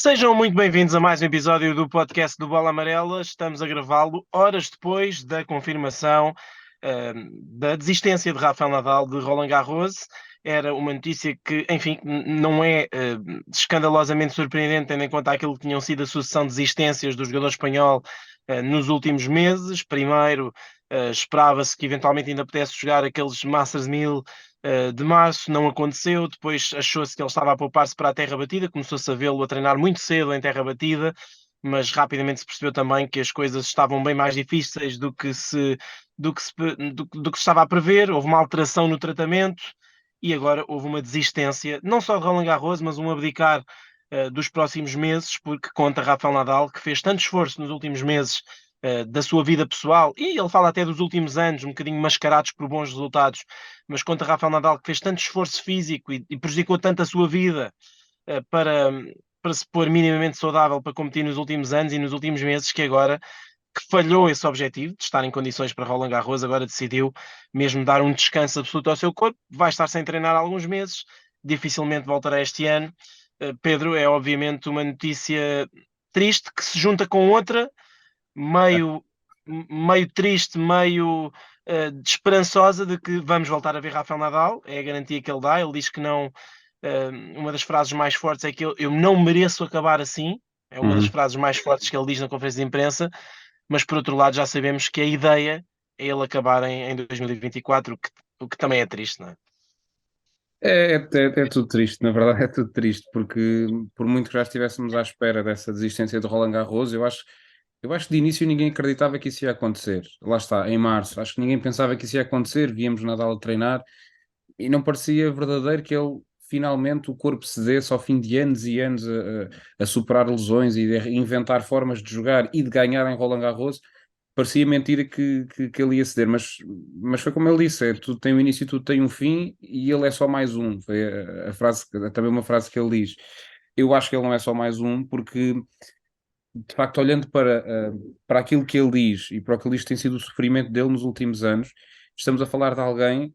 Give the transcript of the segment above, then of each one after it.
Sejam muito bem-vindos a mais um episódio do podcast do Bola Amarela. Estamos a gravá-lo horas depois da confirmação da desistência de Rafael Nadal de Roland Garros. Era uma notícia que, enfim, não é escandalosamente surpreendente, tendo em conta aquilo que tinham sido a sucessão de desistências do jogador espanhol nos últimos meses. Primeiro, esperava-se que eventualmente ainda pudesse jogar aqueles Masters 1000 de março, não aconteceu. Depois achou-se que ele estava a poupar-se para a terra batida, começou-se a vê-lo a treinar muito cedo em terra batida, mas rapidamente se percebeu também que as coisas estavam bem mais difíceis do que se estava a prever. Houve uma alteração no tratamento e agora houve uma desistência, não só de Roland Garros, mas um abdicar dos próximos meses, porque conta Rafael Nadal, que fez tanto esforço nos últimos meses da sua vida pessoal, e ele fala até dos últimos anos, um bocadinho mascarados por bons resultados, mas contra Rafael Nadal, que fez tanto esforço físico e prejudicou tanto a sua vida eh, para, para se pôr minimamente saudável para competir nos últimos anos e nos últimos meses, que agora que falhou esse objetivo de estar em condições para Roland Garros, agora decidiu mesmo dar um descanso absoluto ao seu corpo, vai estar sem treinar há alguns meses, dificilmente voltará este ano. Pedro, é obviamente uma notícia triste que se junta com outra meio, meio triste, meio desesperançosa de que vamos voltar a ver Rafael Nadal, é a garantia que ele dá. Ele diz que não. Uma das frases mais fortes é que eu não mereço acabar assim. É uma das Uhum. frases mais fortes que ele diz na conferência de imprensa, mas por outro lado já sabemos que a ideia é ele acabar em 2024, o que também é triste, não é? É tudo triste, na verdade é tudo triste, porque por muito que já estivéssemos à espera dessa desistência de Roland Garros, eu acho que de início ninguém acreditava que isso ia acontecer. Lá está, em março, acho que ninguém pensava que isso ia acontecer, víamos Nadal a treinar e não parecia verdadeiro que ele finalmente o corpo cedesse ao fim de anos e anos a superar lesões e a inventar formas de jogar e de ganhar em Roland Garros. Parecia mentira que ele ia ceder, mas foi como ele disse: tudo tem um início e tudo tem um fim, e ele é só mais um. Foi a frase, também uma frase que ele diz. Eu acho que ele não é só mais um, porque de facto, olhando para aquilo que ele diz e para o que ele diz que tem sido o sofrimento dele nos últimos anos, estamos a falar de alguém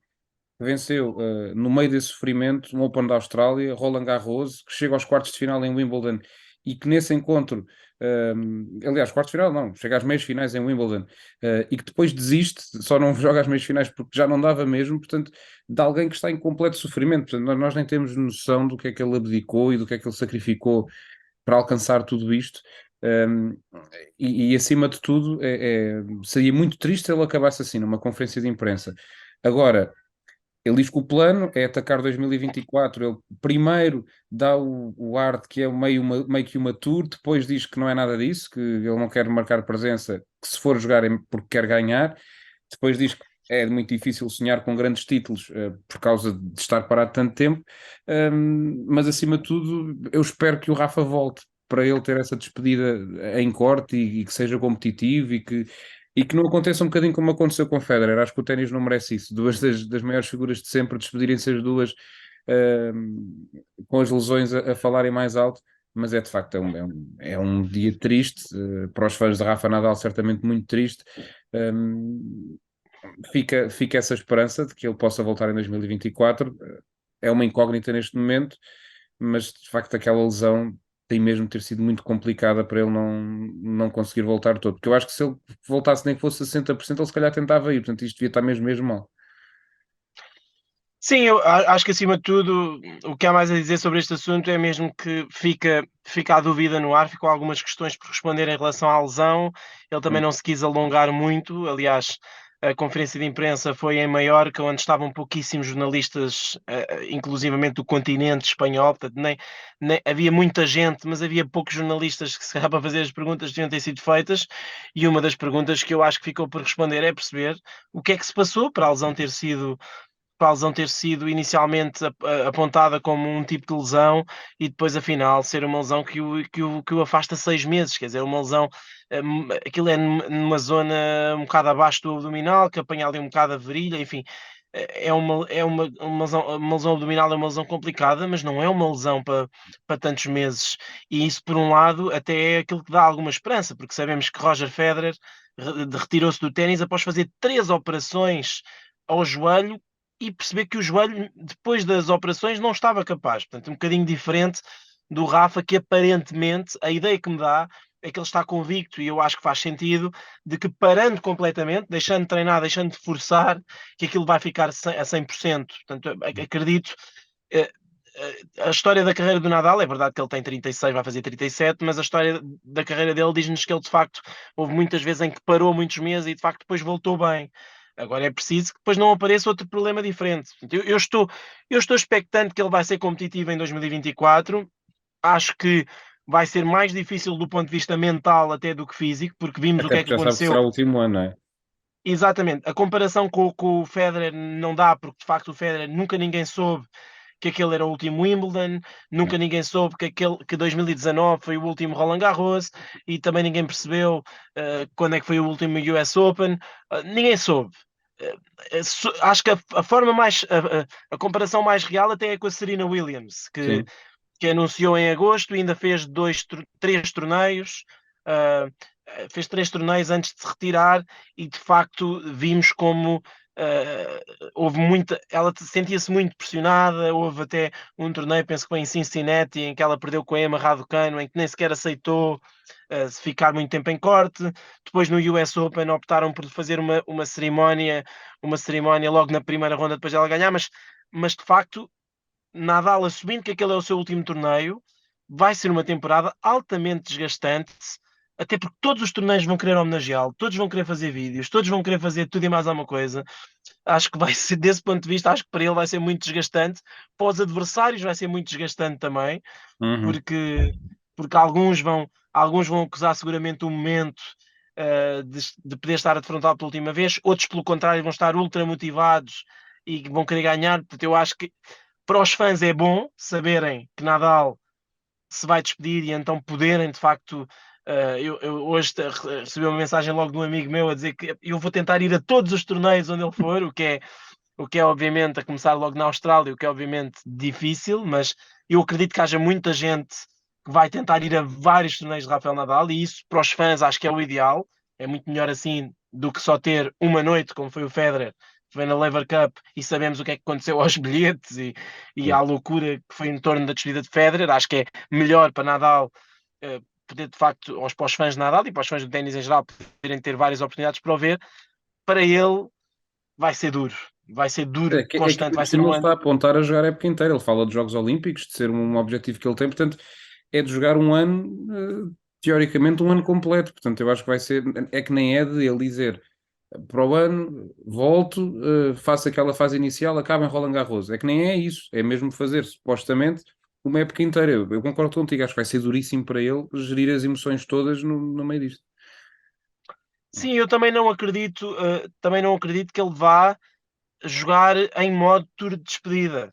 venceu no meio desse sofrimento um Open da Austrália, Roland Garros, que chega aos quartos de final em Wimbledon e que nesse encontro, aliás, quartos de final não, chega às meias finais em Wimbledon, e que depois desiste, só não joga às meias finais porque já não dava mesmo, portanto, de alguém que está em completo sofrimento. Portanto, nós nem temos noção do que é que ele abdicou e do que é que ele sacrificou para alcançar tudo isto. Um, e acima de tudo, seria muito triste se ele acabasse assim, numa conferência de imprensa. Agora, ele diz que o plano é atacar 2024. Ele primeiro dá o ar de que é meio que uma tour, depois diz que não é nada disso, que ele não quer marcar presença, que se for jogar é porque quer ganhar. Depois diz que é muito difícil sonhar com grandes títulos por causa de estar parado tanto tempo. Mas acima de tudo, eu espero que o Rafa volte para ele ter essa despedida em corte e que seja competitivo e que não aconteça um bocadinho como aconteceu com o Federer. Acho que o ténis não merece isso. Duas das maiores figuras de sempre despedirem-se as duas com as lesões a falarem mais alto. Mas é de facto é um dia triste para os fãs de Rafa Nadal, certamente muito triste. Um, fica essa esperança de que ele possa voltar em 2024. É uma incógnita neste momento, mas de facto aquela lesão tem mesmo ter sido muito complicada para ele não conseguir voltar todo. Porque eu acho que se ele voltasse nem que fosse a 60%, ele se calhar tentava ir. Portanto, isto devia estar mesmo mal. Sim, eu acho que acima de tudo o que há mais a dizer sobre este assunto é mesmo que fica a dúvida no ar, ficam algumas questões por responder em relação à lesão. Ele também Hum. não se quis alongar muito, aliás, a conferência de imprensa foi em Maiorca, onde estavam pouquíssimos jornalistas, inclusivamente do continente espanhol, portanto, havia muita gente, mas havia poucos jornalistas que se calhar para fazer as perguntas que deviam ter sido feitas, e uma das perguntas que eu acho que ficou por responder é perceber o que é que se passou para a lesão ter sido inicialmente apontada como um tipo de lesão e depois afinal ser uma lesão que o afasta 6 meses, quer dizer, uma lesão, aquilo é numa zona um bocado abaixo do abdominal, que apanha ali um bocado a virilha, enfim, uma lesão abdominal é uma lesão complicada, mas não é uma lesão para tantos meses. E isso, por um lado, até é aquilo que dá alguma esperança, porque sabemos que Roger Federer retirou-se do ténis após fazer 3 operações ao joelho e perceber que o joelho, depois das operações, não estava capaz. Portanto, um bocadinho diferente do Rafa, que aparentemente a ideia que me dá é que ele está convicto, e eu acho que faz sentido, de que parando completamente, deixando de treinar, deixando de forçar, que aquilo vai ficar a 100%. Portanto, acredito. eh, a história da carreira do Nadal, é verdade que ele tem 36, vai fazer 37, mas a história da carreira dele diz-nos que ele de facto houve muitas vezes em que parou muitos meses e de facto depois voltou bem. Agora é preciso que depois não apareça outro problema diferente. Eu estou expectante que ele vai ser competitivo em 2024. Acho que vai ser mais difícil do ponto de vista mental até do que físico, porque vimos o Até que é que porque já sabe que será aconteceu. o último ano, não é? Exatamente. A comparação com o Federer não dá, porque de facto o Federer nunca ninguém soube que aquele era o último Wimbledon, É. nunca ninguém soube que 2019 foi o último Roland Garros e também ninguém percebeu quando é que foi o último US Open. Ninguém soube. Acho que a forma mais a comparação mais real até é com a Serena Williams, que Sim. anunciou em agosto e ainda fez três torneios, uh, fez três torneios antes de se retirar e de facto vimos como houve muita, ela sentia-se muito pressionada, houve até um torneio, penso que foi em Cincinnati, em que ela perdeu com a Emma Raducanu, em que nem sequer aceitou ficar muito tempo em corte. Depois no US Open optaram por fazer uma cerimónia logo na primeira ronda depois dela ganhar, mas de facto Nadal assumindo que aquele é o seu último torneio, vai ser uma temporada altamente desgastante, até porque todos os torneios vão querer homenageá-lo, todos vão querer fazer vídeos, todos vão querer fazer tudo e mais alguma coisa. Acho que vai ser, desse ponto de vista, acho que para ele vai ser muito desgastante, para os adversários vai ser muito desgastante também, Uhum. porque, porque alguns vão acusar seguramente o momento de poder estar a defrontar pela última vez, outros, pelo contrário, vão estar ultra motivados e vão querer ganhar. Portanto, eu acho que para os fãs é bom saberem que Nadal se vai despedir e então poderem de facto. Eu hoje recebi uma mensagem logo de um amigo meu a dizer que eu vou tentar ir a todos os torneios onde ele for, o que é obviamente a começar logo na Austrália, o que é obviamente difícil, mas eu acredito que haja muita gente que vai tentar ir a vários torneios de Rafael Nadal e isso para os fãs acho que é o ideal. É muito melhor assim do que só ter uma noite, como foi o Federer, que foi na Lever Cup e sabemos o que é que aconteceu aos bilhetes e à Pois. loucura que foi em torno da despedida de Federer. Acho que é melhor para Nadal poder de facto, para os fãs de Nadal e para os fãs do ténis em geral, poderem ter várias oportunidades para o ver. Para ele vai ser duro. Vai ser duro, É que constante, ainda por vai ser cima um ele está ano. a apontar a jogar a época inteira. Ele fala de Jogos Olímpicos, de ser um objetivo que ele tem, portanto, é de jogar um ano, teoricamente, um ano completo. Portanto, eu acho que vai ser. É que nem é de ele dizer para o ano, volto, faço aquela fase inicial, acaba em Roland Garros. É que nem é isso. É mesmo fazer, supostamente, uma época inteira. Eu concordo contigo, acho que vai ser duríssimo para ele gerir as emoções todas no meio disto. Sim, eu também não acredito que ele vá jogar em modo tour de despedida,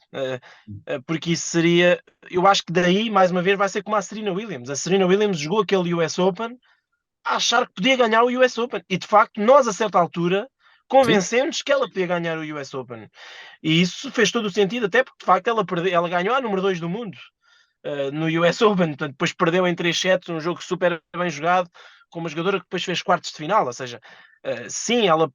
porque isso seria, eu acho que daí, mais uma vez, vai ser como a Serena Williams. A Serena Williams jogou aquele US Open a achar que podia ganhar o US Open e de facto nós a certa altura Sim, convencemos que ela podia ganhar o US Open e isso fez todo o sentido, até porque de facto ela ganhou a número 2 do mundo no US Open, portanto, depois perdeu em 3 sets, um jogo super bem jogado, com uma jogadora que depois fez quartos de final, ou seja, sim, ela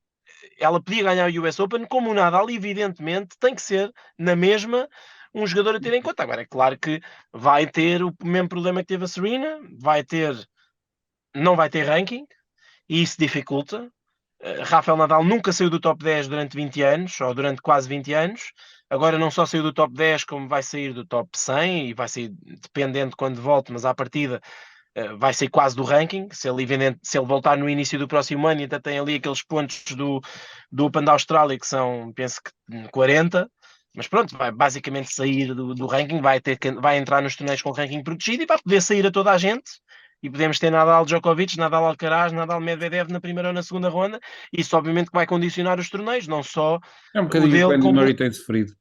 podia ganhar o US Open, como o Nadal, evidentemente, tem que ser na mesma um jogador a ter em conta. Agora, é claro que vai ter o mesmo problema que teve a Serena, não vai ter ranking, e isso dificulta. Rafael Nadal nunca saiu do top 10 durante 20 anos, ou durante quase 20 anos. Agora não só saiu do top 10, como vai sair do top 100 e vai sair dependente quando volte, mas à partida vai ser quase do ranking. Se ele voltar no início do próximo ano, ainda tem ali aqueles pontos do Open da Austrália que são, penso que 40. Mas pronto, vai basicamente sair do ranking, vai entrar nos torneios com ranking protegido e vai poder sair a toda a gente. E podemos ter Nadal Djokovic, Nadal Alcaraz, Nadal Medvedev na primeira ou na segunda ronda. Isso obviamente que vai condicionar os torneios, não só é um o bocadinho o que o dele Andy como Murray tem sofrido.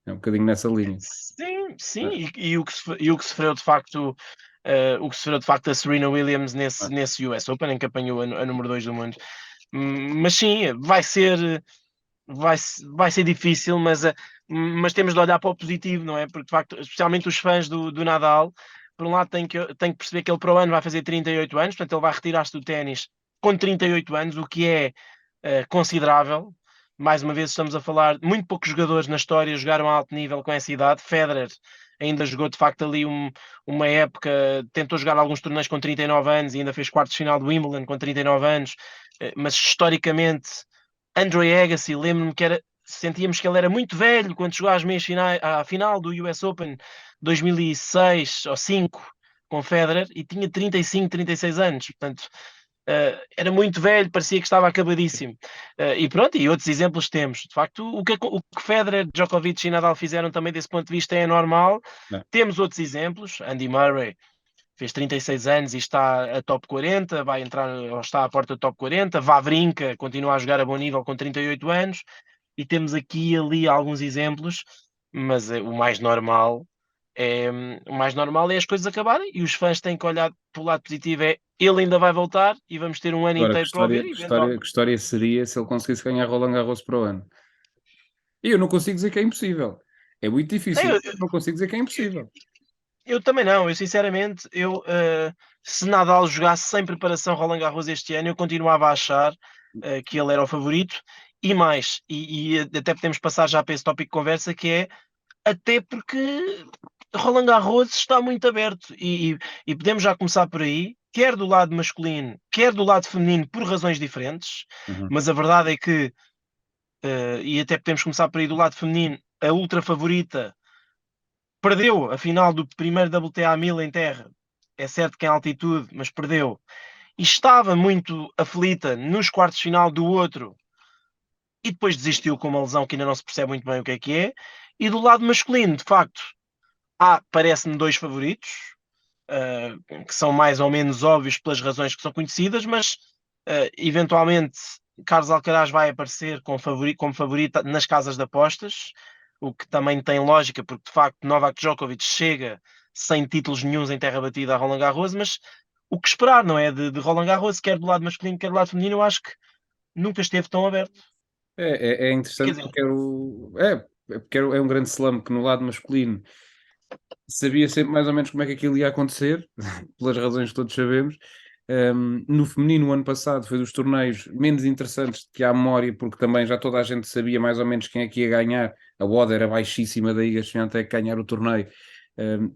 É um bocadinho nessa linha. sim, sim, É, e o que sofreu de facto, a Serena Williams é. nesse US Open, em que apanhou a número 2 do mundo. Mas sim, vai ser difícil, mas temos de olhar para o positivo, não é? Porque de facto, especialmente os fãs do Nadal, por um lado tem que perceber que ele para o ano vai fazer 38 anos, portanto ele vai retirar-se do ténis com 38 anos, o que é considerável. Mais uma vez estamos a falar, muito poucos jogadores na história jogaram a alto nível com essa idade. Federer ainda jogou de facto ali uma época, tentou jogar alguns torneios com 39 anos e ainda fez quartos de final do Wimbledon com 39 anos, mas historicamente, Andre Agassi, lembro-me que sentíamos que ele era muito velho quando chegou às meias finais, à final do US Open 2006 ou 5 com Federer e tinha 35, 36 anos, portanto era muito velho, parecia que estava acabadíssimo. E pronto, e outros exemplos temos. De facto, o que Federer, Djokovic e Nadal fizeram também desse ponto de vista é normal. Não. Temos outros exemplos. Andy Murray fez 36 anos e está a top 40, vai entrar ou está à porta do top 40. Wawrinka continua a jogar a bom nível com 38 anos. E temos aqui e ali alguns exemplos, mas o mais normal é as coisas acabarem e os fãs têm que olhar pelo lado positivo, é ele ainda vai voltar e vamos ter um ano Agora, inteiro para o ver, que história seria se ele conseguisse ganhar Roland Garros para o ano? E eu não consigo dizer que é impossível. É muito difícil. Eu, Não consigo dizer que é impossível. eu também não, eu sinceramente, se Nadal jogasse sem preparação Roland Garros este ano, eu continuava a achar que ele era o favorito e mais, e até podemos passar já para esse tópico de conversa, que é até porque Roland Garros está muito aberto e podemos já começar por aí, quer do lado masculino, quer do lado feminino, por razões diferentes, Uhum. mas a verdade é que, e até podemos começar por aí do lado feminino, a ultra favorita perdeu a final do primeiro WTA 1000 em terra. É certo que em altitude, mas perdeu. E estava muito aflita nos quartos de final do outro e depois desistiu com uma lesão que ainda não se percebe muito bem o que é. E do lado masculino, de facto, parece-me dois favoritos, que são mais ou menos óbvios pelas razões que são conhecidas, mas eventualmente Carlos Alcaraz vai aparecer como favorito nas casas de apostas, o que também tem lógica, porque de facto Novak Djokovic chega sem títulos nenhuns em terra batida a Roland Garros, mas o que esperar, não é? De Roland Garros, quer do lado masculino, quer do lado feminino, eu acho que nunca esteve tão aberto. É Quer interessante dizer, porque é um grande slam que no lado masculino sabia sempre mais ou menos como é que aquilo ia acontecer, pelas razões que todos sabemos. No feminino, o ano passado, foi dos torneios menos interessantes que há memória, porque também já toda a gente sabia mais ou menos quem é que ia ganhar. A odd era baixíssima, daí Iga Swiatek ganhar o torneio.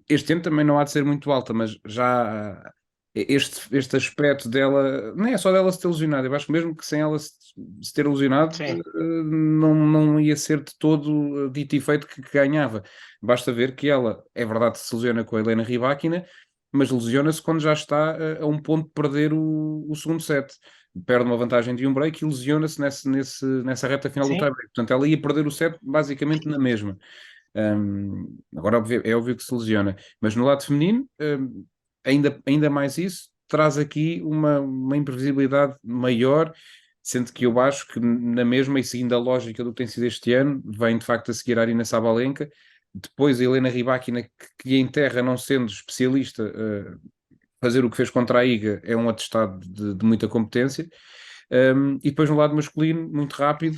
Este ano também não há de ser muito alta, mas já este aspecto dela, nem é só dela se ter lesionado, eu acho que mesmo que sem ela se ter lesionado, sim, não ia ser de todo dito e feito que ganhava. Basta ver que ela, é verdade, se lesiona com a Helena Rybakina, mas lesiona-se quando já está a um ponto de perder o segundo set. Perde uma vantagem de um break e lesiona-se nessa reta final do sim. tie-break. Portanto, ela ia perder o set basicamente na mesma. Agora, é óbvio que se lesiona, mas no lado feminino, ainda mais isso, traz aqui uma imprevisibilidade maior, sendo que eu acho que na mesma, e seguindo a lógica do que tem sido este ano, vem de facto a seguir a Arina Sabalenka, depois a Helena Rybakina, que em terra, não sendo especialista, fazer o que fez contra a Iga é um atestado de muita competência. E depois no lado masculino, muito rápido,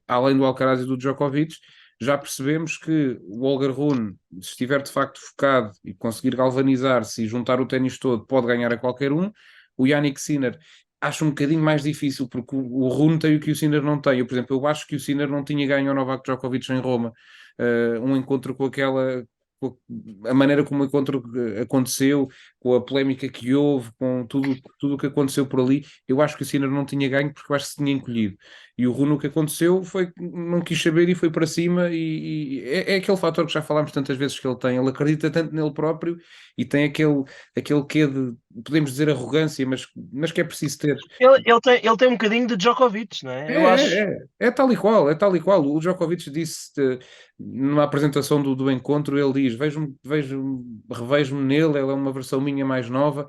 além do Alcaraz e do Djokovic, já percebemos que o Holger Rune, se estiver de facto focado e conseguir galvanizar-se e juntar o ténis todo, pode ganhar a qualquer um. O Yannick Sinner acho um bocadinho mais difícil, porque o Rune tem o que o Sinner não tem. Eu, por exemplo, eu acho que o Sinner não tinha ganho ao Novak Djokovic em Roma. Um encontro com a maneira como o encontro aconteceu, com a polémica que houve, com tudo o que aconteceu por ali, eu acho que o Sinner não tinha ganho porque eu acho que se tinha encolhido. E o Rune, o que aconteceu foi que não quis saber e foi para cima. E é aquele fator que já falámos tantas vezes que ele tem. Ele acredita tanto nele próprio e tem aquele quê de, podemos dizer, arrogância, mas que é preciso ter. Ele tem um bocadinho de Djokovic, não é? Eu acho. É tal e qual, é tal e qual. O Djokovic disse numa apresentação do encontro, ele diz: revejo-me nele, ele é uma versão minha mais nova.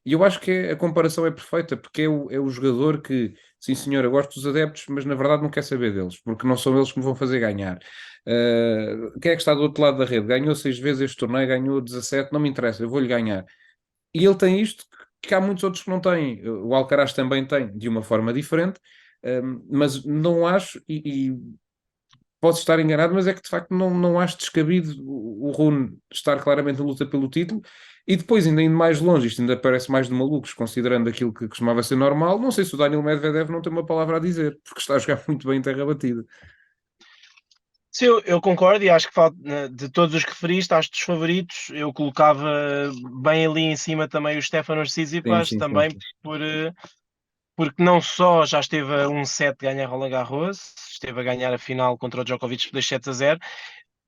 E eu acho que a comparação é perfeita, porque é o jogador que, sim senhor, eu gosto dos adeptos, mas na verdade não quer saber deles, porque não são eles que me vão fazer ganhar. Quem é que está do outro lado da rede? Ganhou 6 vezes este torneio, ganhou 17, não me interessa, eu vou-lhe ganhar. E ele tem isto que há muitos outros que não têm. O Alcaraz também tem, de uma forma diferente, mas não acho, e posso estar enganado, mas é que de facto não acho descabido o Rune estar claramente na luta pelo título. E depois, ainda indo mais longe, isto ainda parece mais de malucos, considerando aquilo que costumava ser normal. Não sei se o Daniel Medvedev não tem uma palavra a dizer, porque está a jogar muito bem em terra batida. Sim, eu concordo e acho que de todos os que referiste, acho que dos favoritos, eu colocava bem ali em cima também o Stefanos Sim, Tsitsipas, sim, sim, também sim. por, porque não só já esteve a um set de ganhar Roland Garros, esteve a ganhar a final contra o Djokovic por 2-0,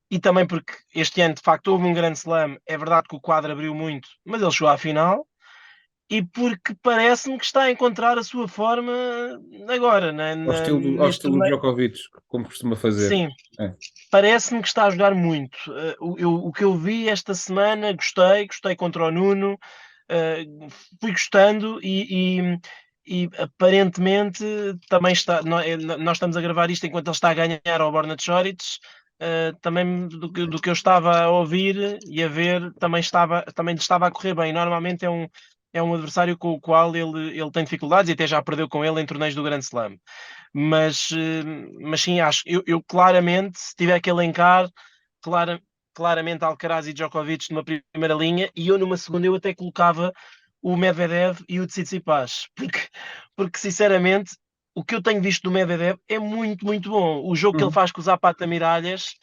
e também porque este ano de facto houve um grande slam, é verdade que o quadro abriu muito, mas ele chegou à final, e porque parece-me que está a encontrar a sua forma agora, Ao neste estilo torneio. Djokovic, como costuma fazer. Sim, É. parece-me que está a jogar muito. O que eu vi esta semana, gostei contra o Nuno, fui gostando e aparentemente também está. Nós estamos a gravar isto enquanto ele está a ganhar ao Borna Choric. Também do que eu estava a ouvir e a ver, também estava a correr bem. Normalmente é um adversário com o qual ele tem dificuldades e até já perdeu com ele em torneios do Grand Slam. Mas sim, acho, eu claramente, se tiver que elencar, clara, claramente Alcaraz e Djokovic numa primeira linha, e eu numa segunda eu até colocava o Medvedev e o Tsitsipas, porque sinceramente o que eu tenho visto do Medvedev é muito, muito bom. O jogo que ele Uhum. faz com o Zapata Miralles,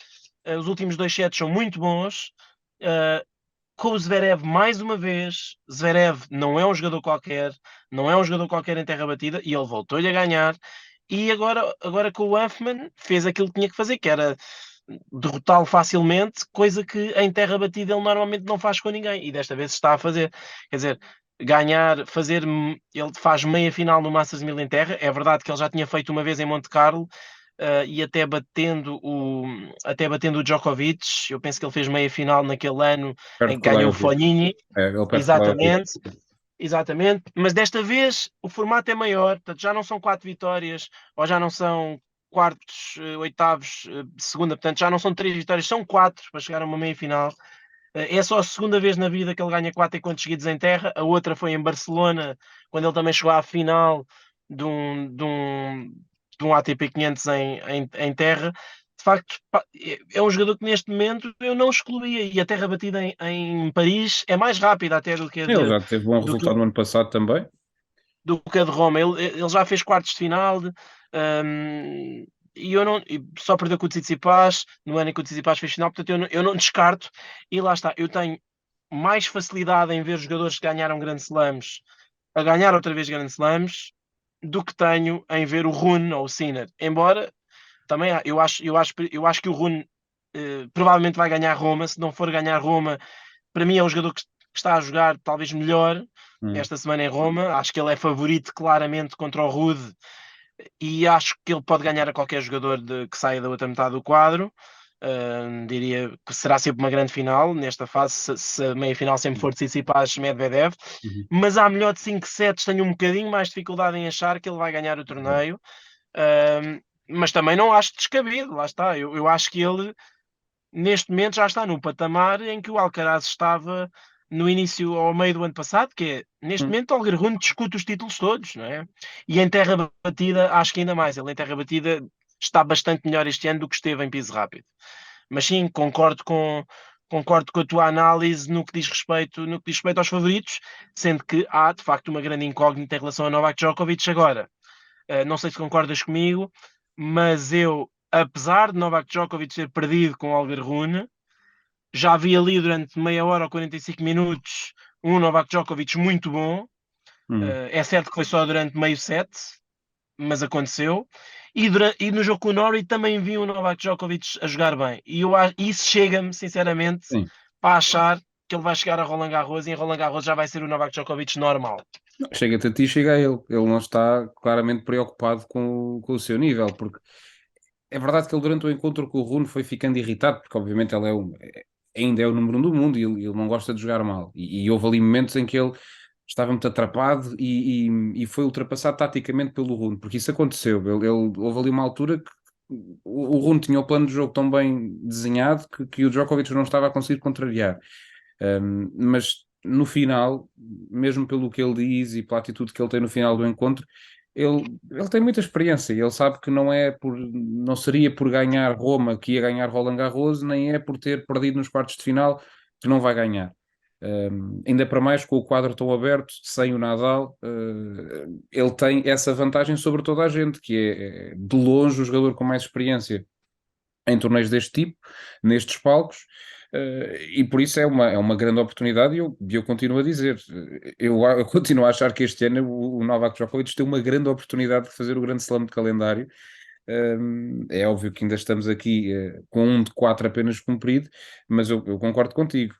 os últimos dois sets são muito bons. Uh, com o Zverev mais uma vez, Zverev não é um jogador qualquer, não é um jogador qualquer em terra batida, e ele voltou-lhe a ganhar. E agora com o Huffman fez aquilo que tinha que fazer, que era derrotá-lo facilmente, coisa que em terra batida ele normalmente não faz com ninguém, e desta vez está a fazer. Quer dizer, ele faz meia final no Masters 1000 em terra, é verdade que ele já tinha feito uma vez em Monte Carlo, e até batendo o Djokovic, eu penso que ele fez meia final naquele ano Perto em de que ganhou o Kalajovic. Fognini, Ele perde de Kalajovic. exatamente, exatamente, mas desta vez o formato é maior, portanto já não são quatro vitórias, ou já não são quartos, oitavos, segunda, portanto já não são três vitórias, são quatro para chegar a uma meia final. É só a segunda vez na vida que ele ganha quatro encontros seguidos em terra. A outra foi em Barcelona, quando ele também chegou à final de um ATP 500 em terra. De facto, pá, é um jogador que neste momento eu não excluía. E a terra batida em Paris é mais rápida até do que a Ele de, já teve bom do que, resultado no ano passado também. do que a de Roma. Ele já fez quartos de final. hum, e eu não, e só perdeu com o Tsitsipas no ano em que o Tsitsipas fez final, portanto eu não descarto. E lá está, eu tenho mais facilidade em ver jogadores que ganharam Grand Slams a ganhar outra vez Grand Slams do que tenho em ver o Rune ou o Sinner. Embora também eu acho que o Rune provavelmente vai ganhar Roma. Se não for ganhar Roma, para mim é um jogador que está a jogar talvez melhor Hum. esta semana em Roma. Acho que ele é favorito claramente contra o Rude e acho que ele pode ganhar a qualquer jogador que saia da outra metade do quadro. Diria que será sempre uma grande final nesta fase, se a meia-final sempre for Tsitsipas-Medvedev, Uhum. mas à melhor de 5 sets tenho um bocadinho mais dificuldade em achar que ele vai ganhar o torneio. Mas também não acho descabido, lá está. Eu acho que ele neste momento já está no patamar em que o Alcaraz estava no início ao meio do ano passado, que é, neste Hum. momento, o Algarve discute os títulos todos, não é? E em terra batida, acho que ainda mais. Ele em terra batida está bastante melhor este ano do que esteve em piso rápido. Mas sim, concordo com a tua análise no que diz respeito aos favoritos, sendo que há, de facto, uma grande incógnita em relação a Novak Djokovic agora. Não sei se concordas comigo, mas eu, apesar de Novak Djokovic ter perdido com o Algarve, já vi ali durante meia hora ou 45 minutos um Novak Djokovic muito bom. Hum. É certo que foi só durante meio set, mas aconteceu. E no jogo com o Norrie também vi o Novak Djokovic a jogar bem. E isso chega-me, sinceramente, Sim. para achar que ele vai chegar a Roland Garros e em Roland Garros já vai ser o Novak Djokovic normal. Chega-te a ti, chega a ele. Ele não está claramente preocupado com o seu nível, porque é verdade que ele durante o encontro com o Rune foi ficando irritado, porque obviamente ele ainda é o número um do mundo e ele não gosta de jogar mal. E houve ali momentos em que ele estava muito atrapado e foi ultrapassado taticamente pelo Rune, porque isso aconteceu. Houve ali uma altura que o Rune tinha o plano de jogo tão bem desenhado que o Djokovic não estava a conseguir contrariar. Mas no final, mesmo pelo que ele diz e pela atitude que ele tem no final do encontro, ele tem muita experiência. Ele sabe que não seria por ganhar Roma que ia ganhar Roland Garros, nem é por ter perdido nos quartos de final que não vai ganhar. Ainda para mais com o quadro tão aberto, sem o Nadal, ele tem essa vantagem sobre toda a gente, que é de longe o jogador com mais experiência em torneios deste tipo, nestes palcos, e por isso é uma grande oportunidade e eu continuo a dizer, eu continuo a achar que este ano o Novak Djokovic tem uma grande oportunidade de fazer o grande slam de calendário. É óbvio que ainda estamos aqui com um de quatro apenas cumprido, mas eu concordo contigo.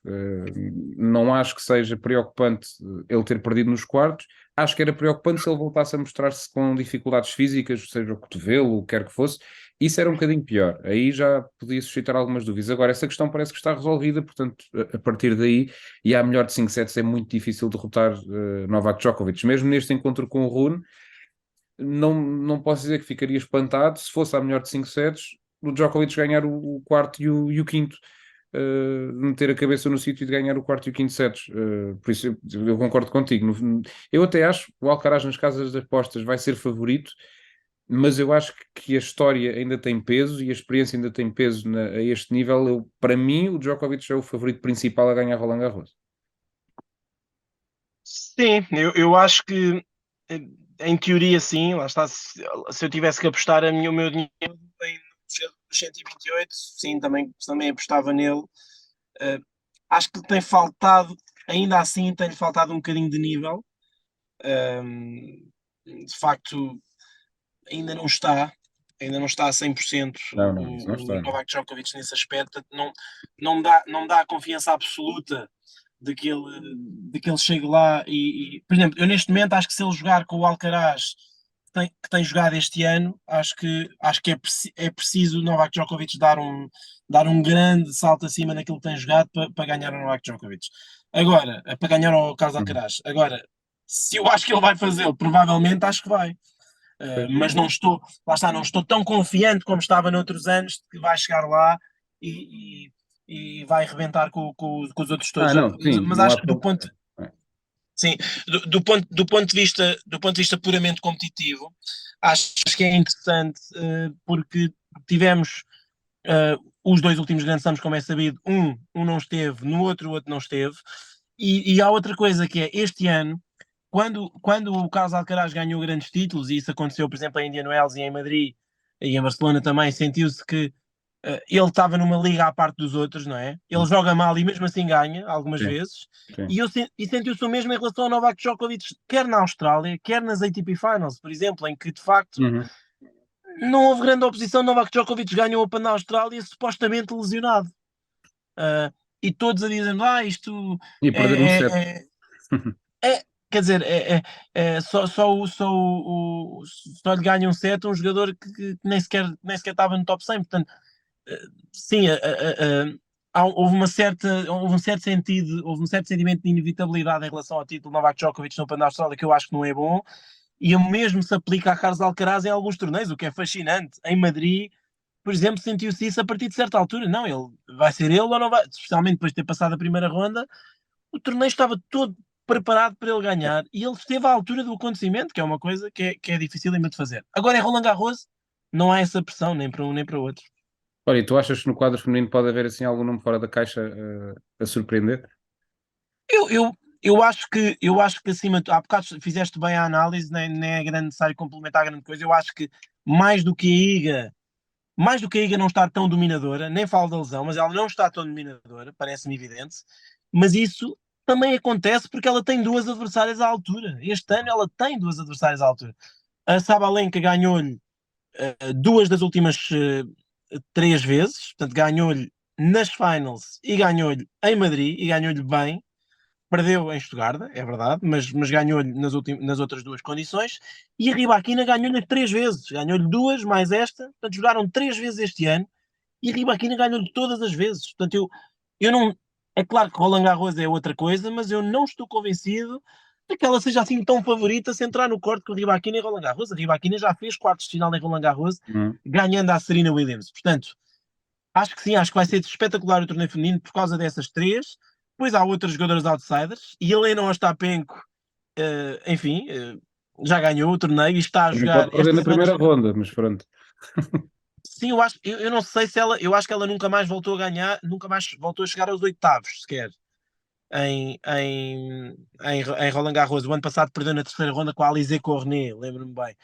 Não acho que seja preocupante ele ter perdido nos quartos. Acho que era preocupante se ele voltasse a mostrar-se com dificuldades físicas, seja o cotovelo, o que quer que fosse. Isso era um bocadinho pior. Aí já podia suscitar algumas dúvidas. Agora, essa questão parece que está resolvida, portanto, a partir daí, e à melhor de 5 sets, é muito difícil derrotar Novak Djokovic. Mesmo neste encontro com o Rune, não posso dizer que ficaria espantado se fosse a melhor de 5 sets o Djokovic ganhar o quarto e o quinto, meter a cabeça no sítio e de ganhar o quarto e o quinto sets. Por isso eu concordo contigo. Eu até acho que o Alcaraz nas casas de apostas vai ser favorito, mas eu acho que a história ainda tem peso e a experiência ainda tem peso a este nível. Para mim, o Djokovic é o favorito principal a ganhar Roland Garros. Sim, eu acho que eh, em teoria sim, lá está, se eu tivesse que apostar o meu dinheiro em nos 128, sim, também apostava nele. Eh, Acho que tem faltado, ainda assim, tem faltado um bocadinho de nível. De facto, ainda não está, ainda não está a 100% Não, não, isso não o está. Não. Novak Djokovic nesse aspecto. Não dá a confiança absoluta de que ele chegue lá por exemplo, eu neste momento acho que se ele jogar com o Alcaraz que tem jogado este ano, acho que é preciso o Novak Djokovic dar um grande salto acima daquilo que tem jogado para ganhar o Novak Djokovic. Agora, para ganhar o Carlos Uhum. Alcaraz. Agora, se eu acho que ele vai fazê-lo, provavelmente acho que vai. Pois. Mas não estou, lá está, não estou tão confiante como estava noutros anos de que vai chegar lá e, e vai arrebentar com os outros todos. Não, sim, Mas não acho há que do problema. ponto, sim, do ponto de vista puramente competitivo, acho que é interessante porque tivemos os dois últimos grandes slams, como é sabido, um não esteve, no outro o outro não esteve. E há outra coisa que é, este ano, quando o Carlos Alcaraz ganhou grandes títulos, e isso aconteceu, por exemplo, em Indian Wells e em Madrid, e em Barcelona também, sentiu-se que ele estava numa liga à parte dos outros, não é? Ele Uhum. joga mal e mesmo assim ganha, algumas Sim, vezes, sim. e sentiu-se o mesmo em relação ao Novak Djokovic, quer na Austrália, quer nas ATP Finals, por exemplo, em que de facto Uhum. não houve grande oposição. Novak Djokovic ganhou o Open na Austrália supostamente lesionado. Uh, e todos a dizendo, isto E perder um é, set. é, é, quer dizer, só lhe ganha um set um jogador que nem sequer estava no top 100. Portanto, sim, houve um certo sentimento de inevitabilidade em relação ao título de Novak Djokovic no Open da Austrália, que eu acho que não é bom, e o mesmo se aplica a Carlos Alcaraz em alguns torneios, o que é fascinante. Em Madrid, por exemplo, sentiu-se isso a partir de certa altura. Não, ele vai ser ele ou não vai, especialmente depois de ter passado a primeira ronda, o torneio estava todo preparado para ele ganhar e ele esteve à altura do acontecimento, que é uma coisa que é difícil de fazer. Agora em Roland Garros não há essa pressão nem para um nem para o outro. Olha, e tu achas que no quadro feminino pode haver assim algum nome fora da caixa a surpreender? Eu, eu, eu acho que acima de há bocado fizeste bem a análise, nem é grande, necessário complementar grande coisa. Eu acho que mais do que a Iga, mais do que a Iga não está tão dominadora, nem falo da lesão, mas ela não está tão dominadora, parece-me evidente. Mas isso também acontece porque ela tem duas adversárias à altura. Este ano ela tem duas adversárias à altura. A Sabalenka ganhou-lhe duas das últimas três vezes, portanto ganhou-lhe nas finals e ganhou-lhe em Madrid e ganhou-lhe bem. Perdeu em Stuttgart, é verdade, mas ganhou-lhe nas outras duas condições. E a Ribakina ganhou-lhe três vezes. Ganhou-lhe duas, mais esta. Portanto, jogaram três vezes este ano. E a Ribakina ganhou-lhe todas as vezes. Portanto, eu não. É claro que Roland Garros é outra coisa, mas eu não estou convencido de que ela seja assim tão favorita se entrar no corte com a Ribakina e Roland Garros. A Ribakina já fez quartos de final em Roland Garros, Uhum. ganhando à Serena Williams. Portanto, acho que sim, acho que vai ser espetacular o torneio feminino por causa dessas três. Depois há outras jogadoras outsiders. E Helena Ostapenko, enfim, já ganhou o torneio e está a Também jogar pode perder esta na semana. primeira ronda, mas pronto. Sim, eu não sei se ela, eu acho que ela nunca mais voltou a ganhar, nunca mais voltou a chegar aos oitavos, sequer, em Roland Garros. O ano passado perdeu na terceira ronda com a Alizé Cornet, lembro-me bem.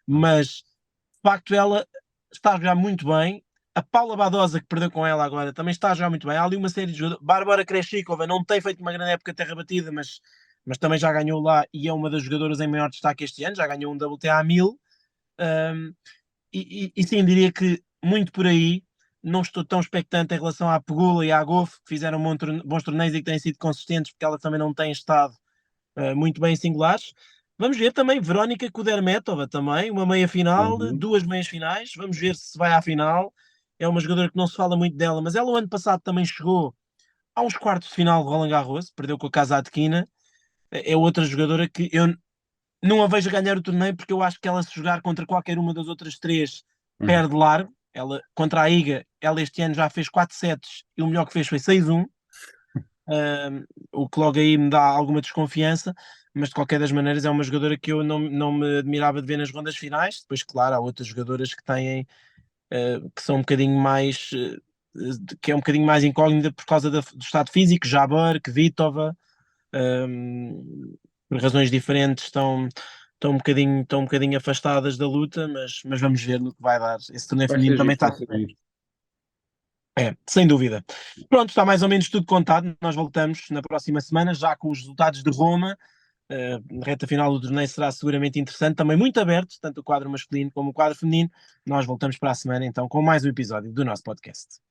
Mas, de facto, ela está a jogar muito bem. A Paula Badosa, que perdeu com ela agora, também está a jogar muito bem. Há ali uma série de jogadores. Bárbara Krejcikova não tem feito uma grande época terra batida, mas também já ganhou lá e é uma das jogadoras em maior destaque este ano. Já ganhou um WTA 1000. Um, e sim, diria que muito por aí. Não estou tão expectante em relação à Pegula e à Goff, que fizeram bons torneios e que têm sido consistentes, porque ela também não tem estado muito bem em singulares. Vamos ver também Verónica Kudermetova também, uma meia final, Uhum. duas meias finais. Vamos ver se vai à final. É uma jogadora que não se fala muito dela, mas ela o ano passado também chegou a uns quartos de final de Roland Garros, perdeu com a Kasatkina. É outra jogadora que eu não a vejo ganhar o torneio, porque eu acho que ela, se jogar contra qualquer uma das outras três, Uhum. perde largo. Ela, contra a Iga, ela este ano já fez 4 sets e o melhor que fez foi 6-1. O que logo aí me dá alguma desconfiança, mas de qualquer das maneiras é uma jogadora que eu não me admirava de ver nas rondas finais. Depois, claro, há outras jogadoras que têm, que são um bocadinho mais, que é um bocadinho mais incógnita por causa do estado físico. Jabeur, Kvitova, por razões diferentes estão um bocadinho afastadas da luta, mas vamos ver no que vai dar. Esse torneio Vai feminino ser também giro, vai está. ser giro. É, sem dúvida. Pronto, está mais ou menos tudo contado. Nós voltamos na próxima semana, já com os resultados de Roma. Na reta final do torneio será seguramente interessante, também muito aberto, tanto o quadro masculino como o quadro feminino. Nós voltamos para a semana então com mais um episódio do nosso podcast.